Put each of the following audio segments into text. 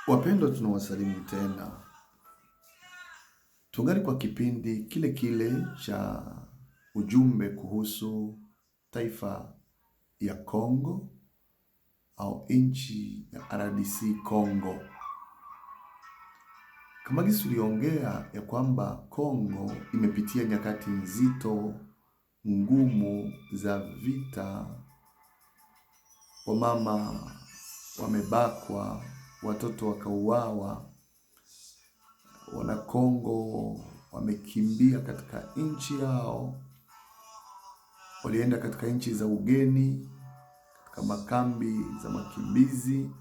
Wapendwa, tunawasalimu tena. Tungali kwa kipindi kile kile cha ujumbe kuhusu taifa ya Kongo au nchi ya RDC Kongo. Kama gisi tuliongea ya kwamba Kongo imepitia nyakati nzito ngumu za vita, wamama wamebakwa, watoto wakauawa, wana Kongo wamekimbia katika nchi yao, walienda katika nchi za ugeni, katika makambi za makimbizi,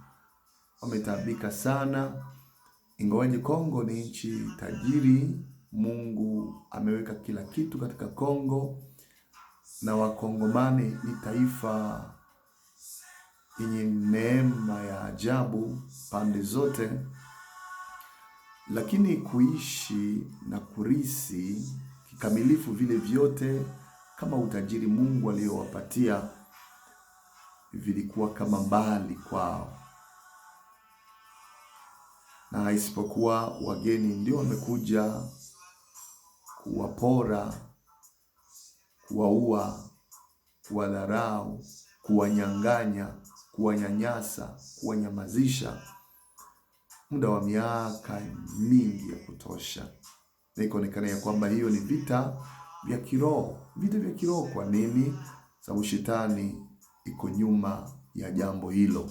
wametaabika sana. Ingawaje Kongo ni nchi tajiri, Mungu ameweka kila kitu katika Kongo, na Wakongomani ni taifa yenye neema ya ajabu pande zote, lakini kuishi na kurisi kikamilifu vile vyote kama utajiri Mungu aliyowapatia vilikuwa kama mbali kwao, na isipokuwa wageni ndio wamekuja kuwapora, kuwaua, kuwadharau, kuwanyang'anya, kuwanyanyasa, kuwanyamazisha muda wa miaka mingi ya kutosha. Na ikaonekana ya kwamba hiyo ni vita vya kiroho. Vita vya kiroho. Kwa nini? Sababu shetani iko nyuma ya jambo hilo.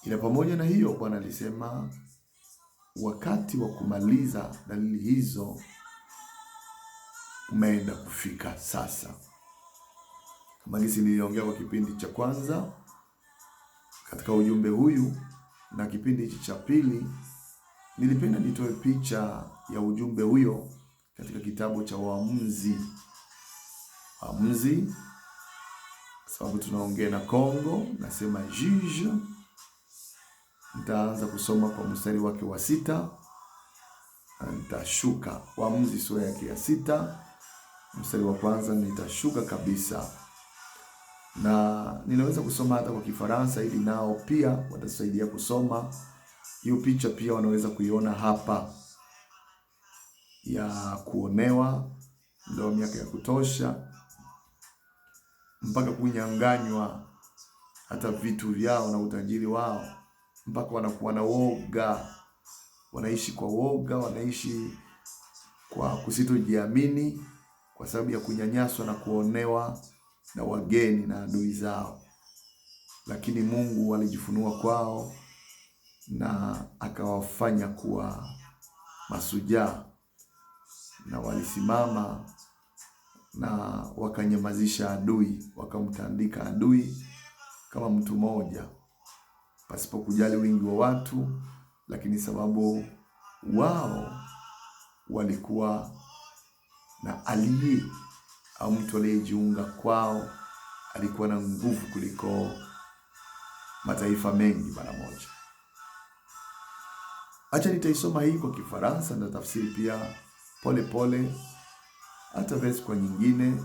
Ila pamoja na hiyo, Bwana alisema wakati wa kumaliza dalili hizo umeenda kufika sasa. Kama gisi niliongea kwa kipindi cha kwanza katika ujumbe huyu, na kipindi hichi cha pili nilipenda nitoe picha ya ujumbe huyo katika kitabu cha Waamuzi, sababu tunaongea na Kongo, nasema juge. Nitaanza kusoma kwa mstari wake wa 6, nitashuka. Waamuzi sura yake ya 6 mstari wa kwanza nitashuka kabisa, na ninaweza kusoma hata kwa Kifaransa ili nao pia watasaidia kusoma. Hiyo picha pia wanaweza kuiona hapa ya kuonewa ndio miaka ya kutosha, mpaka kunyang'anywa hata vitu vyao na utajiri wao, mpaka wanakuwa na woga, wanaishi kwa woga, wanaishi kwa kusitojiamini kwa sababu ya kunyanyaswa na kuonewa na wageni na adui zao. Lakini Mungu alijifunua kwao na akawafanya kuwa masujaa, na walisimama na wakanyamazisha adui, wakamtandika adui kama mtu mmoja, pasipo kujali wingi wa watu, lakini sababu wao walikuwa na aliye au mtu aliyejiunga kwao alikuwa na nguvu kuliko mataifa mengi mara moja. Acha nitaisoma hii kwa Kifaransa na tafsiri pia pole pole, hata verse kwa nyingine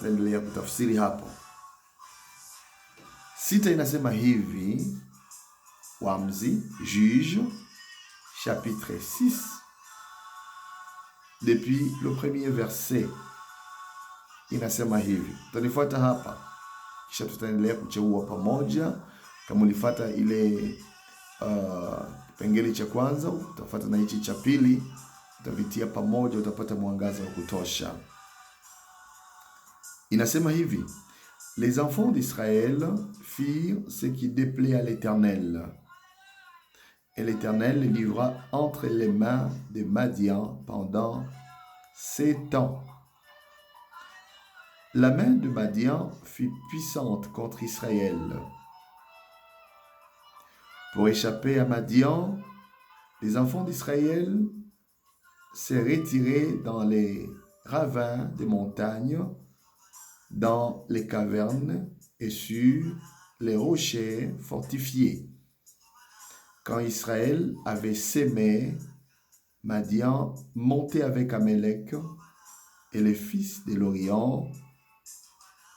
taendelea kutafsiri hapo. 6 inasema hivi, Waamuzi, Juge, chapitre 6, depuis le premier verset. Inasema hivi, tutanifuata hapa kisha tutaendelea kucheua pamoja. Kama ulifuata ile kipengele cha kwanza, utafuata na hichi cha pili, utavitia pamoja, utapata mwangaza wa kutosha. Inasema hivi: Les enfants d'Israël firent ce qui déplaît à l'Éternel, et l'Éternel les livra entre les mains de Madian pendant 7 ans. La main de Madian fut puissante contre Israël. Pour échapper à Madian, les enfants d'Israël se retiraient dans les ravins des montagnes, dans les cavernes et sur les rochers fortifiés. Quand Israël avait sémé, Madian montait avec Amalek et les fils de l'Orient,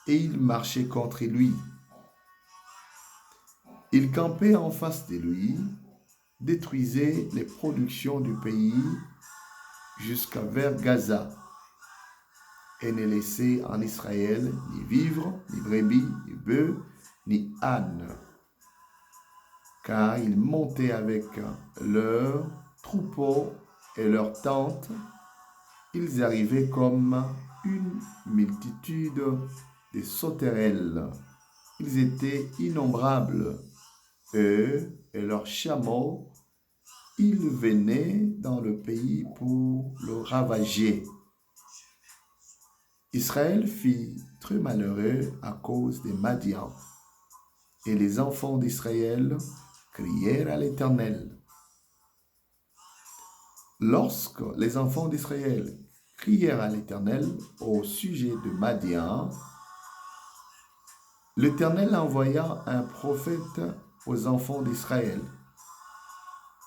et il marchait contre lui. Il campait en face de lui, détruisait les productions du pays jusqu'à vers Gaza, et ne laissait en Israël ni vivre, ni brebis, ni bœufs, ni ânes, car ils montaient avec leurs troupeaux et leurs tentes. Ils arrivaient comme une multitude de sauterelles. Ils étaient innombrables, eux et leurs chameaux. Ils venaient dans le pays pour le ravager. Israël fut très malheureux à cause des Madians. Et les enfants d'Israël crièrent à l'Éternel. Lorsque les enfants d'Israël crièrent à l'Éternel au sujet de Madian, l'Éternel envoya un prophète aux enfants d'Israël.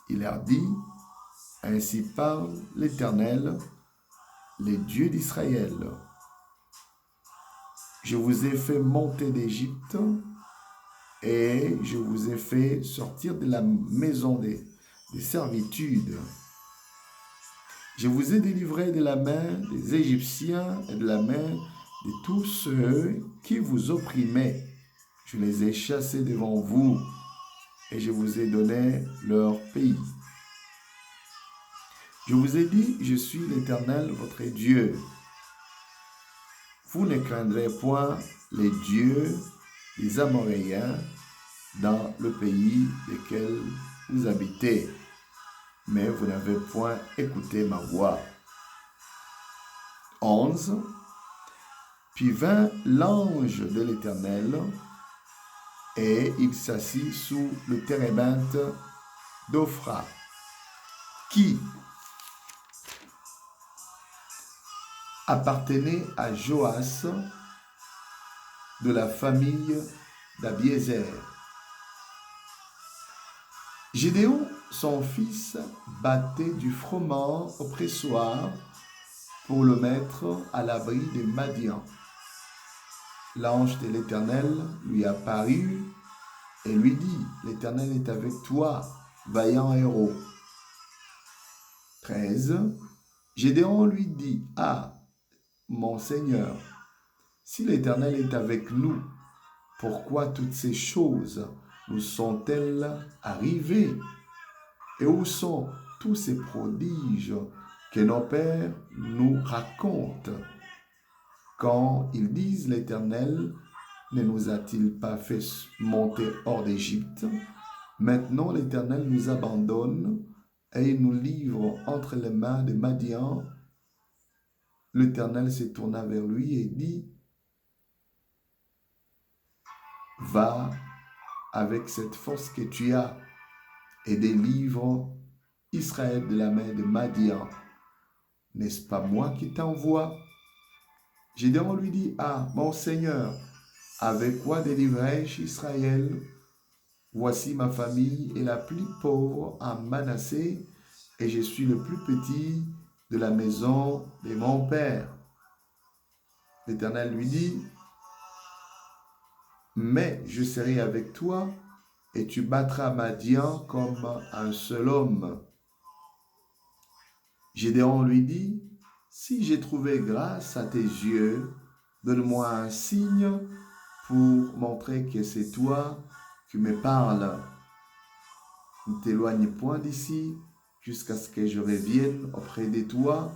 Il leur dit, « Ainsi parle l'Éternel, le Dieu d'Israël. Je vous ai fait monter d'Égypte et je vous ai fait sortir de la maison des servitudes. Je vous ai délivré de la main des Égyptiens et de la main de tous ceux qui vous opprimaient. Je les ai chassés devant vous et je vous ai donné leur pays. Je vous ai dit, je suis l'Éternel, votre Dieu. Vous ne craindrez point les dieux des Amoréens dans le pays lequel vous habitez, mais vous n'avez point écouté ma voix. 11. Puis vint l'ange de l'Éternel, et il s'assit sous le térébinthe d'Ophra, qui appartenait à Joas de la famille d'Abiézer. Gédéon, son fils, battait du froment au pressoir pour le mettre à l'abri des Madians. L'ange de l'Éternel lui apparut et lui dit, « L'Éternel est avec toi, vaillant héros. » 13. Gédéon lui dit, « Ah, mon Seigneur, si l'Éternel est avec nous, pourquoi toutes ces choses nous sont-elles arrivées? Et où sont tous ces prodiges que nos pères nous racontent? Quand ils disent, l'Éternel ne nous a-t-il pas fait monter hors d'Égypte? Maintenant l'Éternel nous abandonne et il nous livre entre les mains des Madians. » L'Éternel se tourna vers lui et dit, « Va avec cette force que tu as et délivre Israël de la main de Madian. N'est-ce pas moi qui t'envoie? » Gédéon lui dit, « Ah, mon Seigneur, avec quoi délivrai-je Israël? Voici ma famille est la plus pauvre en Manassé, et je suis le plus petit de la maison de mon père. » L'Éternel lui dit, « Mais je serai avec toi, et tu battras Madian comme un seul homme. » Gédéon lui dit, « Si j'ai trouvé grâce à tes yeux, donne-moi un signe pour montrer que c'est toi qui me parles. Ne t'éloigne point d'ici jusqu'à ce que je revienne auprès de toi,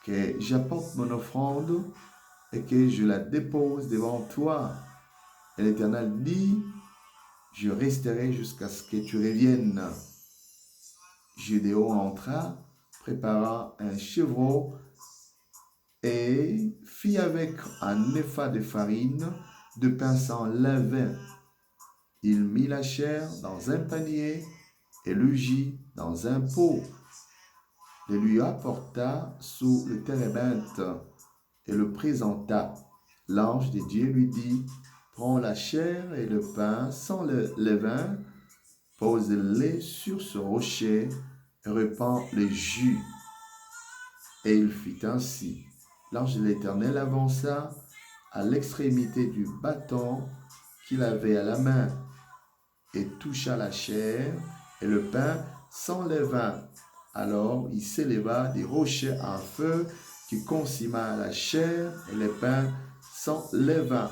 que j'apporte mon offrande et que je la dépose devant toi. » Et l'Éternel dit, « Je resterai jusqu'à ce que tu reviennes. » Gédéon entra, prépara un chevreau et fit avec un épha de farine, de pain sans levain. Il mit la chair dans un panier et le gît dans un pot. Le lui apporta sous le térébinthe et le présenta. L'ange de Dieu lui dit, « Prends la chair et le pain sans le levain, pose-les sur ce rocher et répands le jus. » Et il fit ainsi. L'ange de l'Éternel avança à l'extrémité du bâton qu'il avait à la main. et toucha la chair et le pain sans levain. Alors il s'éleva des rochers un feu qui consuma la chair et le pain sans levain.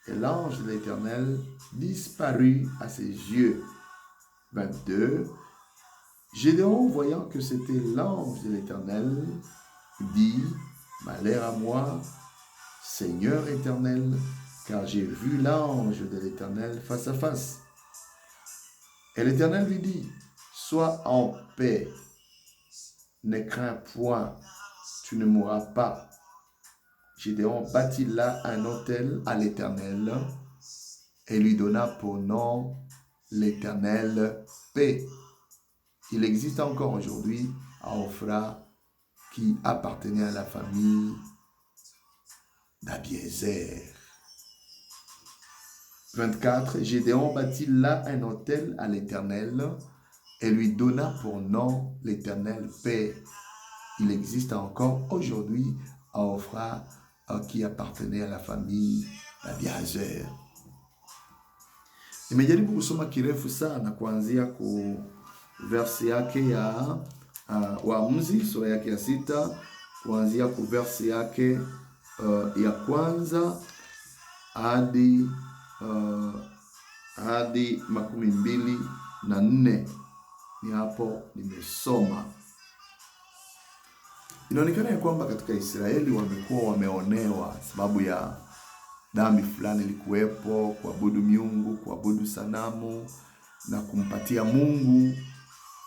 Et l'ange de l'Éternel disparut à ses yeux. 22. Gédéon, voyant que c'était l'ange de l'Éternel, dit, malheur à moi, Seigneur éternel, car j'ai vu l'ange de l'Éternel face à face. Et l'Éternel lui dit, sois en paix, ne crains point, tu ne mourras pas. Gédéon bâtit là un autel à l'Éternel et lui donna pour nom l'Éternel paix. Il existe encore aujourd'hui à Ophra qui appartenait à la famille d'Abiézer. 24. Gédéon bâtit là un autel à l'Éternel et lui donna pour nom l'Éternel paix. Il existe encore aujourd'hui à Ophra qui appartenait à la famille d'Abiézer. Nimejaribu kusoma kirefu sana kuanzia ku versi yake ya Waamuzi sura yake ya 6 kuanzia ku versi yake ya kwanza hadi 24. Ni hapo nimesoma. Inaonekana ya kwamba katika Israeli wamekuwa wameonewa sababu ya dhambi fulani ilikuwepo, kuabudu miungu, kuabudu sanamu na kumpatia Mungu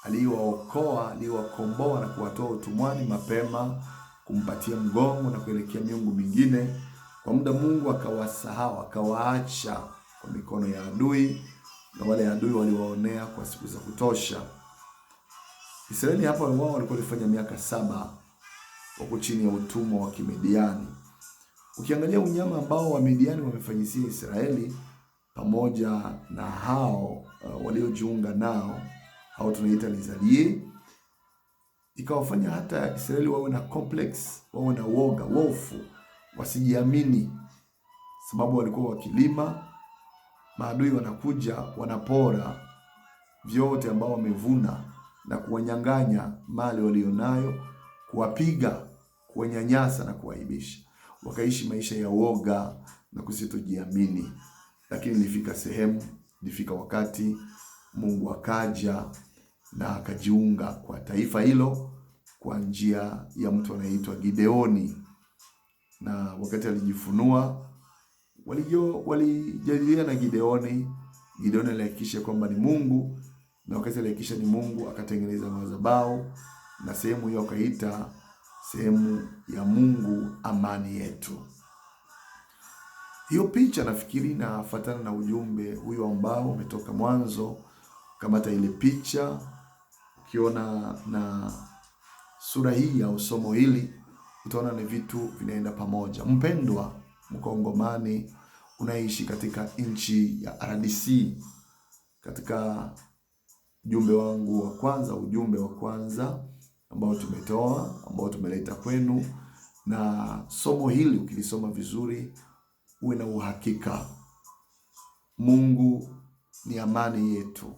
aliyewaokoa, aliyewakomboa na kuwatoa utumwani mapema, kumpatia mgongo na kuelekea miungu mingine. Kwa muda Mungu akawasahau, akawaacha kwa mikono ya adui, na wale adui waliwaonea kwa siku za kutosha. Israeli hapa wao walikuwa walifanya miaka 7 wako chini ya utumwa wa Kimidiani. Ukiangalia unyama ambao wa Midiani wamefanyisia Israeli pamoja na hao waliojiunga nao, hao tunaita Lizalie, ikawafanya hata Israeli wawe na complex, wawe na woga, wofu, wasijiamini, sababu walikuwa wakilima, maadui wanakuja, wanapora vyote ambao wamevuna na kuwanyang'anya mali walionayo, kuwapiga, kuwanyanyasa na kuwaibisha. Wakaishi maisha ya woga na kusitojiamini. Lakini ilifika wakati Mungu akaja na akajiunga kwa taifa hilo kwa njia ya mtu anayeitwa Gideoni. Na wakati alijifunua, walijadiliana na Gideoni. Gideoni alihakikisha kwamba ni Mungu, na wakati alihakikisha ni Mungu akatengeneza madhabahu, na sehemu hiyo akaita sehemu ya Mungu amani yetu. Hiyo picha nafikiri inafuatana na ujumbe huyo ambao umetoka mwanzo. Kamata ile picha, ukiona na sura hii au somo hili, utaona ni vitu vinaenda pamoja. Mpendwa Mkongomani unaishi katika nchi ya RDC, katika ujumbe wa kwanza ambao tumetoa, ambao tumeleta kwenu, na somo hili ukilisoma vizuri, uwe na uhakika Mungu ni amani yetu,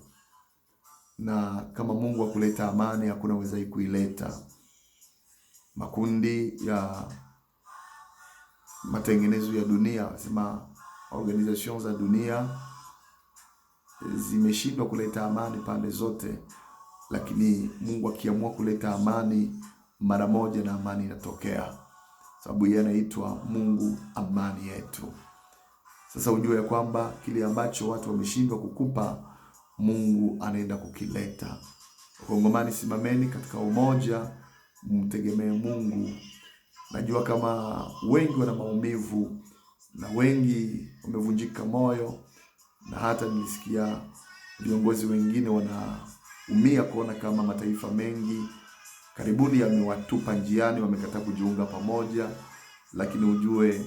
na kama Mungu hakuleta amani hakuna wezai kuileta. Makundi ya matengenezo ya dunia, sema organizations za dunia, zimeshindwa kuleta amani pande zote, lakini Mungu akiamua kuleta amani mara moja, na amani inatokea, sababu yeye anaitwa Mungu amani yetu. Sasa ujue ya kwamba kile ambacho watu wameshindwa kukupa, Mungu anaenda kukileta. Wakongomani, simameni katika umoja, mtegemee Mungu. Najua kama wengi wana maumivu na wengi wamevunjika moyo, na hata nilisikia viongozi wengine wanaumia kuona kama mataifa mengi karibuni yamewatupa njiani, wamekataa kujiunga pamoja. Lakini ujue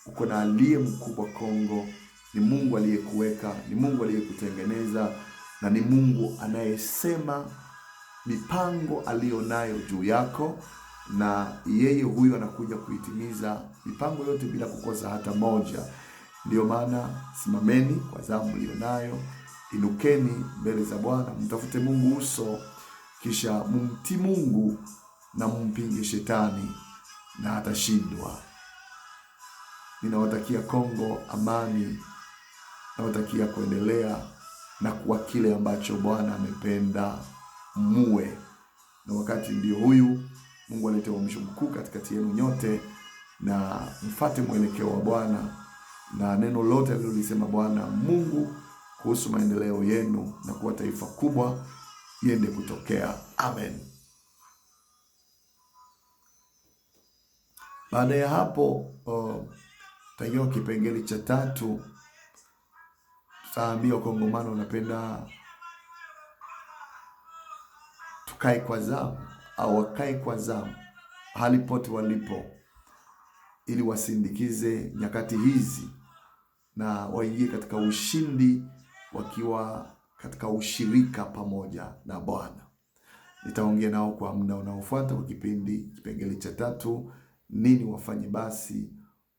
uko na aliye mkubwa Kongo. Ni Mungu aliyekuweka, ni Mungu aliyekutengeneza, na ni Mungu anayesema mipango alionayo juu yako, na yeye huyo anakuja kuitimiza mipango yote bila kukosa hata moja. Ndio maana simameni kwa zamu mlionayo, Inukeni mbele za Bwana, mtafute Mungu uso, kisha mumtii Mungu na mumpinge shetani na atashindwa. Ninawatakia Kongo amani, nawatakia kuendelea na kuwa kile ambacho Bwana amependa muwe. Na wakati ndio huyu. Mungu alete uamsho mkuu katikati yenu nyote, na mfuate mwelekeo wa Bwana na neno lote alilolisema Bwana Mungu kuhusu maendeleo yenu na kuwa taifa kubwa iende kutokea. Amen. Baada ya hapo tutaingia kipengele cha 3. Tutaambia Wakongomani wanapenda tukae kwa zamu au wakae kwa zamu hali pote walipo, ili wasindikize nyakati hizi na waingie katika ushindi wakiwa katika ushirika pamoja na Bwana. Nitaongea nao kwa muda unaofuata kwa kipengele cha 3. Nini wafanye basi?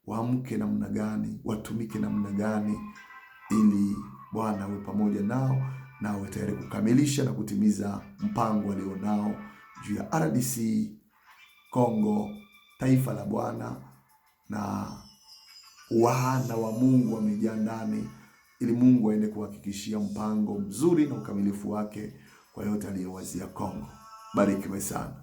Waamke namna gani? Watumike namna gani ili Bwana awe pamoja nao na awe tayari kukamilisha na kutimiza mpango alionao juu ya RDC Kongo, taifa la Bwana, na wana wa Mungu wamejaa ndani, ili Mungu aende kuhakikishia mpango mzuri na ukamilifu wake kwa yote aliyowazia Kongo. Barikiwe sana.